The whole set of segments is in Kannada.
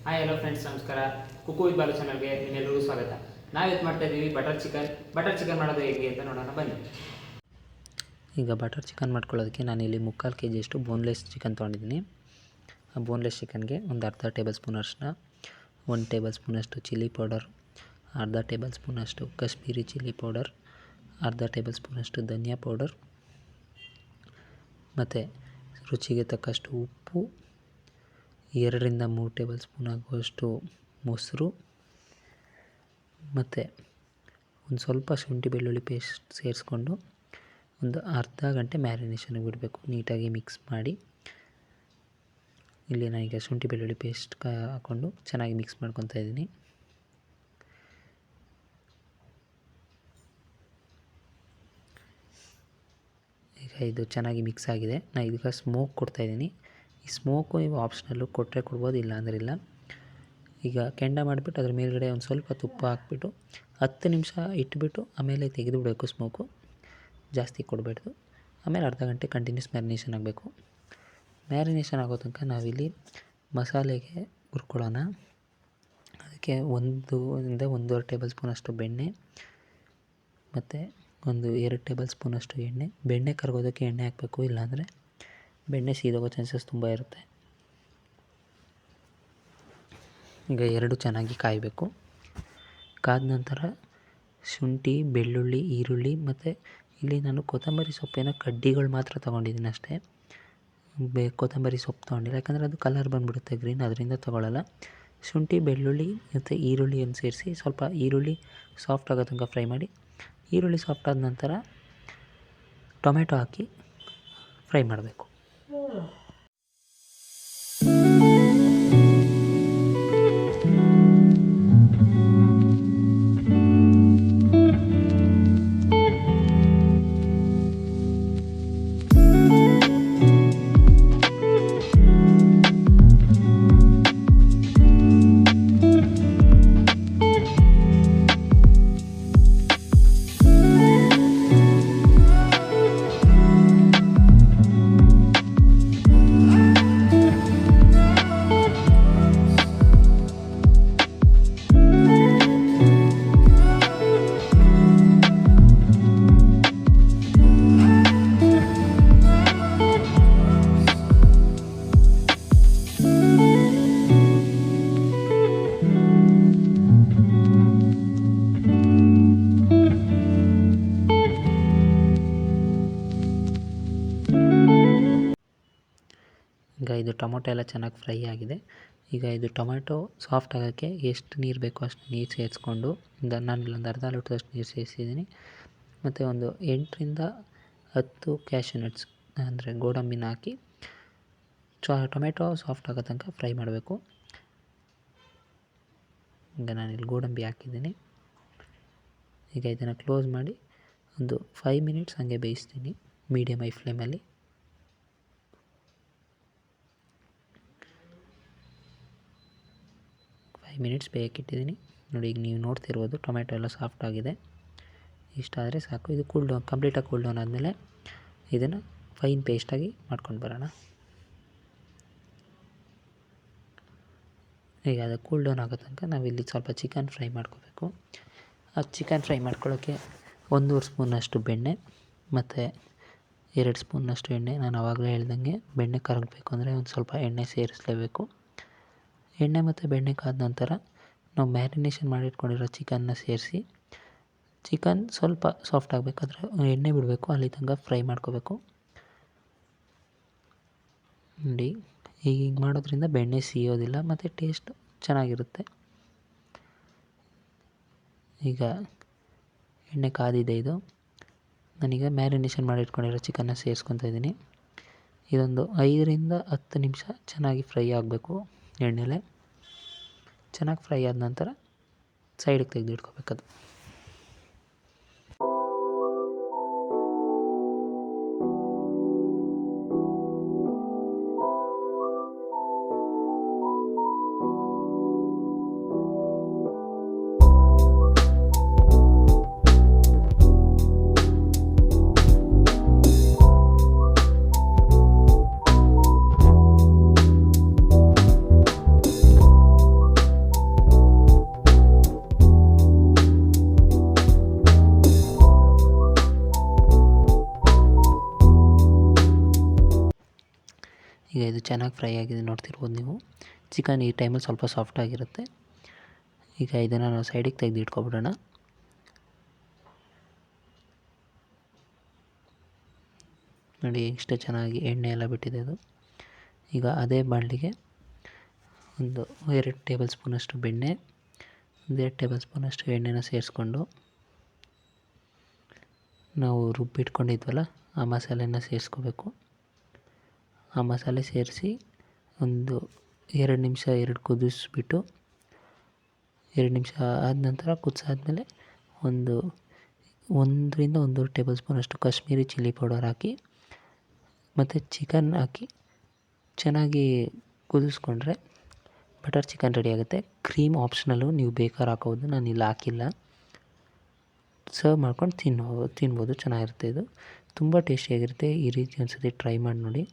ಹಾಯ್ ಹಲೋ ಫ್ರೆಂಡ್ಸ್, ನಮಸ್ಕಾರ. ಕುಕ್ಕು ವಿತ್ ಬಾಲು ಚಾನಲ್ಗೆ ನಿಮ್ಮೆಲ್ಲರಿಗೂ ಸ್ವಾಗತ. ನಾವಿತ್ತು ಮಾಡ್ತಾ ಇದ್ದೀವಿ ಬಟರ್ ಚಿಕನ್ ಮಾಡೋದು ಹೇಗೆ ಅಂತ ನೋಡೋಣ ಬನ್ನಿ. ಈಗ ಬಟರ್ ಚಿಕನ್ ಮಾಡ್ಕೊಳ್ಳೋದಕ್ಕೆ ನಾನಿಲ್ಲಿ 3/4 kg ಬೋನ್ಲೆಸ್ ಚಿಕನ್ ತೊಗೊಂಡಿದ್ದೀನಿ. ಆ ಬೋನ್ಲೆಸ್ ಚಿಕನ್ಗೆ ಒಂದು ಅರ್ಧ ಟೇಬಲ್ ಸ್ಪೂನ್ ಅರಿಶಿನ, 1 ಟೇಬಲ್ ಸ್ಪೂನಷ್ಟು ಚಿಲ್ಲಿ ಪೌಡರ್, ಅರ್ಧ ಟೇಬಲ್ ಸ್ಪೂನಷ್ಟು ಕಾಶ್ಮೀರಿ ಚಿಲ್ಲಿ ಪೌಡರ್, ಅರ್ಧ ಟೇಬಲ್ ಸ್ಪೂನಷ್ಟು ಧನಿಯಾ ಪೌಡರ್, ಮತ್ತು ರುಚಿಗೆ ತಕ್ಕಷ್ಟು ಉಪ್ಪು, 2 ರಿಂದ 3 ಟೇಬಲ್ ಸ್ಪೂನ್ ಆಗುವಷ್ಟು ಮೊಸರು, ಮತ್ತು ಒಂದು ಸ್ವಲ್ಪ ಶುಂಠಿ ಬೆಳ್ಳುಳ್ಳಿ ಪೇಸ್ಟ್ ಸೇರಿಸ್ಕೊಂಡು ಒಂದು ಅರ್ಧ ಗಂಟೆ ಮ್ಯಾರಿನೇಷನ್ಗೆ ಬಿಡಬೇಕು. ನೀಟಾಗಿ ಮಿಕ್ಸ್ ಮಾಡಿ, ಇಲ್ಲಿ ನಾನೀಗ ಶುಂಠಿ ಬೆಳ್ಳುಳ್ಳಿ ಪೇಸ್ಟ್ ಹಾಕ್ಕೊಂಡು ಚೆನ್ನಾಗಿ ಮಿಕ್ಸ್ ಮಾಡ್ಕೊತಾ ಇದ್ದೀನಿ. ಈಗ ಇದು ಚೆನ್ನಾಗಿ ಮಿಕ್ಸ್ ಆಗಿದೆ. ನಾನು ಇದಕ್ಕೆ ಸ್ಮೋಕ್ ಕೊಡ್ತಾಯಿದ್ದೀನಿ. ಈ ಸ್ಮೋಕು ನೀವು ಆಪ್ಷನಲ್ಲು ಕೊಟ್ಟರೆ ಕೊಡ್ಬೋದು, ಇಲ್ಲ ಅಂದರೆ ಇಲ್ಲ. ಈಗ ಕೆಂಡ ಮಾಡಿಬಿಟ್ಟು ಅದ್ರ ಮೇಲ್ಗಡೆ ಒಂದು ಸ್ವಲ್ಪ ತುಪ್ಪ ಹಾಕ್ಬಿಟ್ಟು 10 ನಿಮಿಷ ಇಟ್ಬಿಟ್ಟು ಆಮೇಲೆ ತೆಗೆದು ಬಿಡಬೇಕು. ಸ್ಮೋಕು ಜಾಸ್ತಿ ಕೊಡಬೇಡ್ದು. ಆಮೇಲೆ ಅರ್ಧ ಗಂಟೆ ಕಂಟಿನ್ಯೂಸ್ ಮ್ಯಾರಿನೇಷನ್ ಆಗಬೇಕು. ಮ್ಯಾರಿನೇಷನ್ ಆಗೋ ತನಕ ನಾವಿಲ್ಲಿ ಮಸಾಲೆಗೆ ಹುರ್ಕೊಳ್ಳೋಣ. ಅದಕ್ಕೆ 1-1.5 ಟೇಬಲ್ ಸ್ಪೂನಷ್ಟು ಬೆಣ್ಣೆ ಮತ್ತು 2 ಟೇಬಲ್ ಸ್ಪೂನಷ್ಟು ಎಣ್ಣೆ. ಬೆಣ್ಣೆ ಕರಗೋದಕ್ಕೆ ಎಣ್ಣೆ ಹಾಕಬೇಕು, ಇಲ್ಲಾಂದರೆ ಬೆಣ್ಣೆ ಸೀದೋಗೋ ಚಾನ್ಸಸ್ ತುಂಬ ಇರುತ್ತೆ. ಈಗ 2 ಚೆನ್ನಾಗಿ ಕಾಯಬೇಕು. ಕಾದ ನಂತರ ಶುಂಠಿ, ಬೆಳ್ಳುಳ್ಳಿ, ಈರುಳ್ಳಿ ಮತ್ತು ಇಲ್ಲಿ ನಾನು ಕೊತ್ತಂಬರಿ ಸೊಪ್ಪಿನ ಕಡ್ಡಿಗಳು ಮಾತ್ರ ತೊಗೊಂಡಿದ್ದೀನಿ ಅಷ್ಟೇ. ಕೊತ್ತಂಬರಿ ಸೊಪ್ಪು ತೊಗೊಂಡಿಲ್ಲ, ಯಾಕಂದರೆ ಅದು ಕಲರ್ ಬಂದುಬಿಡುತ್ತೆ ಗ್ರೀನ್, ಅದರಿಂದ ತೊಗೊಳ್ಳಲ್ಲ. ಶುಂಠಿ, ಬೆಳ್ಳುಳ್ಳಿ ಮತ್ತು ಈರುಳ್ಳಿಯನ್ನು ಸೇರಿಸಿ ಸ್ವಲ್ಪ ಈರುಳ್ಳಿ ಸಾಫ್ಟ್ ಆಗೋ ತನಕ ಫ್ರೈ ಮಾಡಿ. ಈರುಳ್ಳಿ ಸಾಫ್ಟ್ ಆದ ನಂತರ ಟೊಮೆಟೊ ಹಾಕಿ ಫ್ರೈ ಮಾಡಬೇಕು. ಈಗ ಇದು ಟೊಮೊಟೊ ಎಲ್ಲ ಚೆನ್ನಾಗಿ ಫ್ರೈ ಆಗಿದೆ. ಈಗ ಇದು ಟೊಮೆಟೊ ಸಾಫ್ಟ್ ಆಗೋಕ್ಕೆ ಎಷ್ಟು ನೀರು ಬೇಕೋ ಅಷ್ಟು ನೀರು ಸೇರಿಸ್ಕೊಂಡು ನಾನಿಲ್ಲೊಂದು ಅರ್ಧ ಲೋಟದಷ್ಟು ನೀರು ಸೇರಿಸಿದ್ದೀನಿ. ಮತ್ತು ಒಂದು 8 ರಿಂದ 10 ಕ್ಯಾಶ್ಯೂ ನಟ್ಸ್ ಅಂದರೆ ಗೋಡಂಬಿನ ಹಾಕಿ ಟೊಮೆಟೊ ಸಾಫ್ಟ್ ಆಗೋ ತನಕ ಫ್ರೈ ಮಾಡಬೇಕು. ಈಗ ನಾನಿಲ್ಲಿ ಗೋಡಂಬಿ ಹಾಕಿದ್ದೀನಿ. ಈಗ ಇದನ್ನು ಕ್ಲೋಸ್ ಮಾಡಿ ಒಂದು 5 ಮಿನಿಟ್ಸ್ ಹಾಗೆ ಬೇಯಿಸ್ತೀನಿ ಮೀಡಿಯಮ್ ಹೈ ಫ್ಲೇಮಲ್ಲಿ. ಮಿನಿಟ್ಸ್ ಬೇಯಕ್ಕಿಟ್ಟಿದ್ದೀನಿ. ನೋಡಿ, ಈಗ ನೀವು ನೋಡ್ತಿರ್ಬೋದು ಟೊಮೆಟೊ ಎಲ್ಲ ಸಾಫ್ಟ್ ಆಗಿದೆ. ಇಷ್ಟಾದರೆ ಸಾಕು. ಇದು ಕಂಪ್ಲೀಟಾಗಿ ಕೂಲ್ ಡೌನ್ ಆದಮೇಲೆ ಇದನ್ನು ಫೈನ್ ಪೇಸ್ಟಾಗಿ ಮಾಡ್ಕೊಂಡು ಬರೋಣ. ಈಗ ಅದು ಕೂಲ್ ಡೌನ್ ಆಗೋ ತನಕ ನಾವಿಲ್ಲಿ ಸ್ವಲ್ಪ ಚಿಕನ್ ಫ್ರೈ ಮಾಡ್ಕೋಬೇಕು. ಆ ಚಿಕನ್ ಫ್ರೈ ಮಾಡ್ಕೊಳ್ಳೋಕ್ಕೆ 1.5 ಸ್ಪೂನಷ್ಟು ಬೆಣ್ಣೆ ಮತ್ತು 2 ಸ್ಪೂನಷ್ಟು ಎಣ್ಣೆ. ನಾನು ಆವಾಗಲೇ ಹೇಳ್ದಂಗೆ ಬೆಣ್ಣೆ ಕರಗಬೇಕು ಅಂದರೆ ಒಂದು ಸ್ವಲ್ಪ ಎಣ್ಣೆ ಸೇರಿಸಲೇಬೇಕು. ಎಣ್ಣೆ ಮತ್ತು ಬೆಣ್ಣೆ ಕಾದ ನಂತರ ನಾವು ಮ್ಯಾರಿನೇಷನ್ ಮಾಡಿಟ್ಕೊಂಡಿರೋ ಚಿಕನ್ನ ಸೇರಿಸಿ, ಚಿಕನ್ ಸ್ವಲ್ಪ ಸಾಫ್ಟ್ ಆಗಬೇಕಾದ್ರೆ ಎಣ್ಣೆ ಬಿಡಬೇಕು, ಅಲ್ಲಿ ತನಕ ಫ್ರೈ ಮಾಡ್ಕೋಬೇಕು. ನೋಡಿ, ಹೀಗೆ ಮಾಡೋದ್ರಿಂದ ಬೆಣ್ಣೆ ಸಿಯೋದಿಲ್ಲ ಮತ್ತು ಟೇಸ್ಟ್ ಚೆನ್ನಾಗಿರುತ್ತೆ. ಈಗ ಎಣ್ಣೆ ಕಾದಿದೆ. ಇದು ನಾನೀಗ ಮ್ಯಾರಿನೇಷನ್ ಮಾಡಿಟ್ಕೊಂಡಿರೋ ಚಿಕನ್ನ ಸೇರಿಸ್ಕೊತಾ ಇದ್ದೀನಿ. ಇದೊಂದು 5 ರಿಂದ 10 ನಿಮಿಷ ಚೆನ್ನಾಗಿ ಫ್ರೈ ಆಗಬೇಕು ಎಣ್ಣೆಲೆ. ಚೆನ್ನಾಗಿ ಫ್ರೈ ಆದ ನಂತರ ಸೈಡಿಗೆ ತೆಗೆದು ಇಟ್ಕೋಬೇಕದು. ಇದು ಚೆನ್ನಾಗಿ ಫ್ರೈ ಆಗಿದೆ ನೋಡ್ತಿರ್ಬೋದು ನೀವು. ಚಿಕನ್ ಈ ಟೈಮಲ್ಲಿ ಸ್ವಲ್ಪ ಸಾಫ್ಟಾಗಿರುತ್ತೆ. ಈಗ ಇದನ್ನು ನಾವು ಸೈಡಿಗೆ ತೆಗೆದು ಇಟ್ಕೊಬಿಡೋಣ. ನೋಡಿ ಇಷ್ಟು ಚೆನ್ನಾಗಿ ಎಣ್ಣೆ ಎಲ್ಲ ಬಿಟ್ಟಿದೆ ಅದು. ಈಗ ಅದೇ ಬಾಣಲಿಗೆ ಒಂದು 2 ಟೇಬಲ್ ಸ್ಪೂನಷ್ಟು ಬೆಣ್ಣೆ, 2 ಟೇಬಲ್ ಸ್ಪೂನಷ್ಟು ಎಣ್ಣೆನ ಸೇರಿಸ್ಕೊಂಡು ನಾವು ರುಬ್ಬಿಟ್ಕೊಂಡಿದ್ವಲ್ಲ ಆ ಮಸಾಲೆನ ಸೇರಿಸ್ಕೋಬೇಕು. ಆ ಮಸಾಲೆ ಸೇರಿಸಿ ಒಂದು 2 ನಿಮಿಷ ಕುದಿಸ್ಬಿಟ್ಟು 2 ನಿಮಿಷ ಆದ ನಂತರ ಕುದಿಸಾದ್ಮೇಲೆ 1ರಿಂದ 1.5 ಟೇಬಲ್ ಸ್ಪೂನಷ್ಟು ಕಾಶ್ಮೀರಿ ಚಿಲ್ಲಿ ಪೌಡರ್ ಹಾಕಿ ಮತ್ತು ಚಿಕನ್ ಹಾಕಿ ಚೆನ್ನಾಗಿ ಕುದಿಸ್ಕೊಂಡ್ರೆ ಬಟರ್ ಚಿಕನ್ ರೆಡಿ ಆಗುತ್ತೆ. ಕ್ರೀಮ್ ಆಪ್ಷನಲ್ಲು, ನೀವು ಬೇಕಾದ್ರೆ ಹಾಕೋಬೋದು, ನಾನು ಇಲ್ಲಿ ಹಾಕಿಲ್ಲ. ಸರ್ವ್ ಮಾಡ್ಕೊಂಡು ತಿನ್ಬೋದು. ಚೆನ್ನಾಗಿರುತ್ತೆ. ಇದು ತುಂಬ ಟೇಸ್ಟಿಯಾಗಿರುತ್ತೆ. ಈ ರೀತಿ ಒಂದು ಸತಿ ಟ್ರೈ ಮಾಡಿ ನೋಡಿ.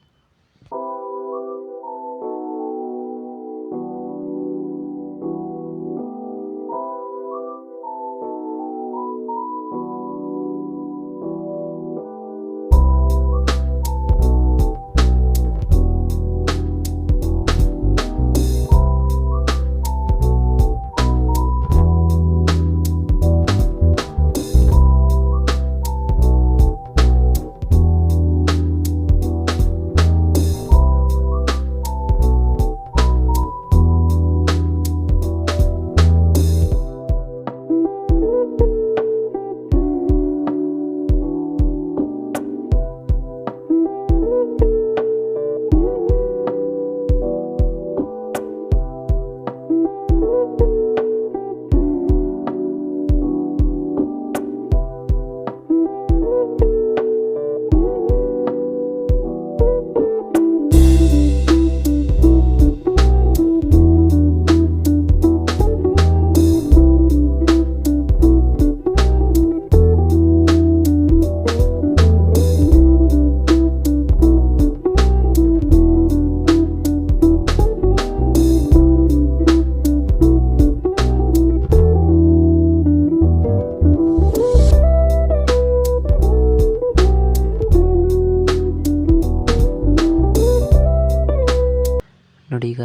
ನೋಡಿ ಈಗ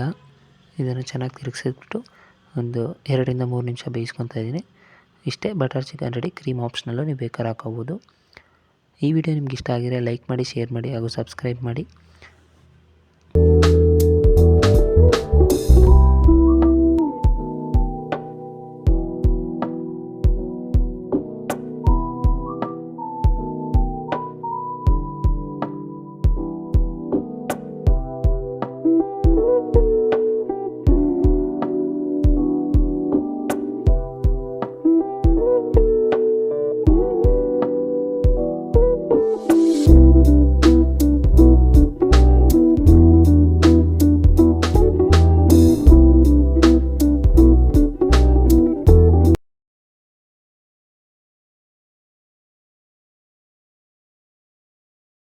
ಇದನ್ನು ಚೆನ್ನಾಗಿ ತಿರುಗಿಸಿಬಿಟ್ಟು ಒಂದು 2ರಿಂದ 3 ನಿಮಿಷ ಬೇಯಿಸ್ಕೊತಾ ಇದ್ದೀನಿ. ಇಷ್ಟೇ, butter chicken ready. Cream optional, ನೀವು ಬೇಕಾದ್ರೆ ಹಾಕೋಬೋದು. ಈ ವಿಡಿಯೋ ನಿಮ್ಗೆ ಇಷ್ಟ ಆಗಿದ್ರೆ ಲೈಕ್ ಮಾಡಿ, ಶೇರ್ ಮಾಡಿ ಹಾಗೂ ಸಬ್ಸ್ಕ್ರೈಬ್ ಮಾಡಿ.